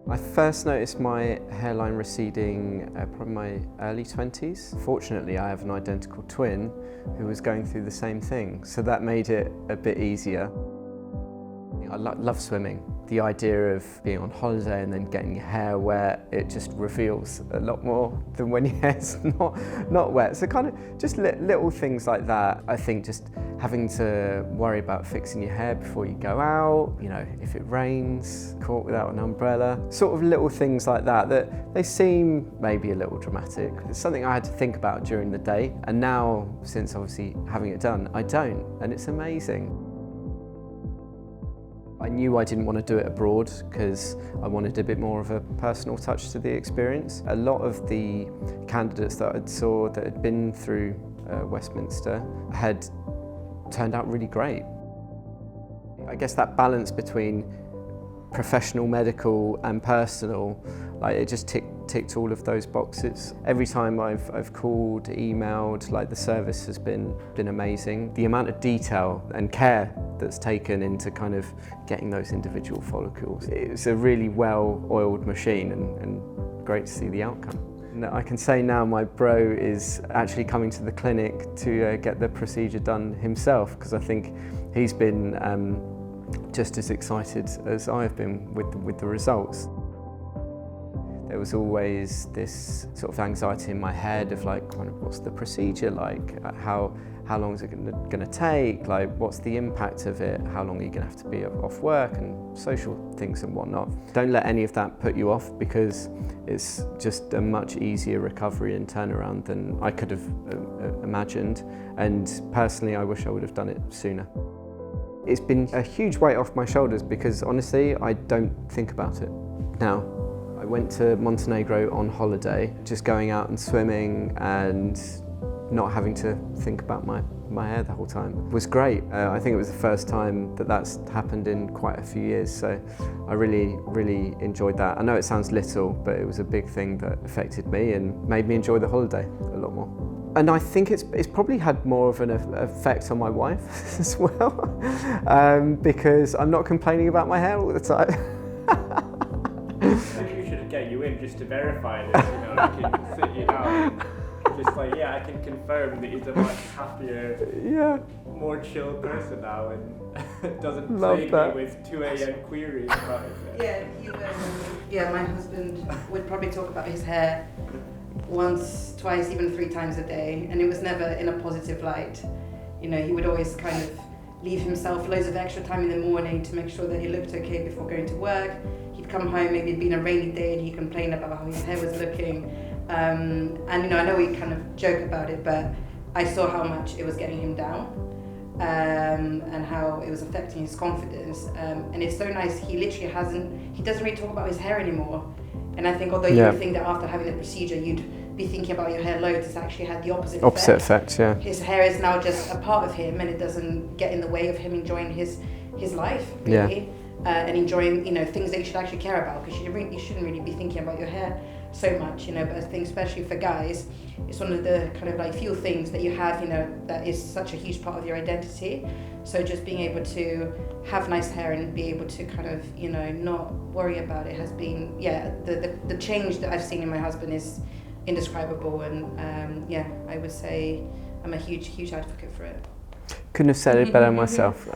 I first noticed my hairline receding probably my early 20s. Fortunately, I have an identical twin who was going through the same thing, so that made it a bit easier. I love swimming. The idea of being on holiday and then getting your hair wet, it just reveals a lot more than when your hair's not wet. So kind of just little things like that. I think just having to worry about fixing your hair before you go out, you know, if it rains, caught without an umbrella, sort of little things like that, that they seem maybe a little dramatic. It's something I had to think about during the day, and now, since obviously having it done, I don't, and it's amazing. I knew I didn't want to do it abroad because I wanted a bit more of a personal touch to the experience. A lot of the candidates that I saw that had been through Westminster had turned out really great. I guess that balance between professional, medical and personal, like it just ticked all of those boxes. Every time I've called, emailed, like the service has been amazing. The amount of detail and care that's taken into kind of getting those individual follicles. It's a really well-oiled machine and great to see the outcome. And I can say now my bro is actually coming to the clinic to get the procedure done himself, because I think he's been just as excited as I've been with the results. There was always this sort of anxiety in my head of like, kind of, what's the procedure like? How long is it going to take? Like, what's the impact of it? How long are you going to have to be off work and social things and whatnot? Don't let any of that put you off, because it's just a much easier recovery and turnaround than I could have imagined. And personally, I wish I would have done it sooner. It's been a huge weight off my shoulders because honestly, I don't think about it now. I went to Montenegro on holiday, just going out and swimming and not having to think about my hair the whole time. It was great. I think it was the first time that that's happened in quite a few years, so I really enjoyed that. I know it sounds little, but it was a big thing that affected me and made me enjoy the holiday a lot more. And I think it's probably had more of an effect on my wife as well, because I'm not complaining about my hair all the time. Maybe we should get you in just to verify this, you know, we can sit you down. Just like, yeah, I can confirm that he's a much happier, more chill person now and doesn't plague me with 2 a.m. queries about it. Yeah, my husband would probably talk about his hair once, twice, even 3 times a day, and it was never in a positive light. You know, he would always kind of leave himself loads of extra time in the morning to make sure that he looked okay before going to work. He'd come home, maybe it'd been a rainy day, and he'd complain about how his hair was looking. And you know, I know we kind of joke about it, but I saw how much it was getting him down, and how it was affecting his confidence. And it's so nice, he doesn't really talk about his hair anymore. And I think although you would think that after having the procedure you'd be thinking about your hair loads, it's actually had the opposite effect. Yeah. His hair is now just a part of him, and it doesn't get in the way of him enjoying his life, really. And enjoying, you know, things that you should actually care about, because you shouldn't really be thinking about your hair so much, you know. But I think especially for guys, it's one of the kind of like few things that you have, you know, that is such a huge part of your identity. So just being able to have nice hair and be able to kind of, you know, not worry about it has been, the change that I've seen in my husband is indescribable. And I would say I'm a huge advocate for it. Couldn't have said it better myself.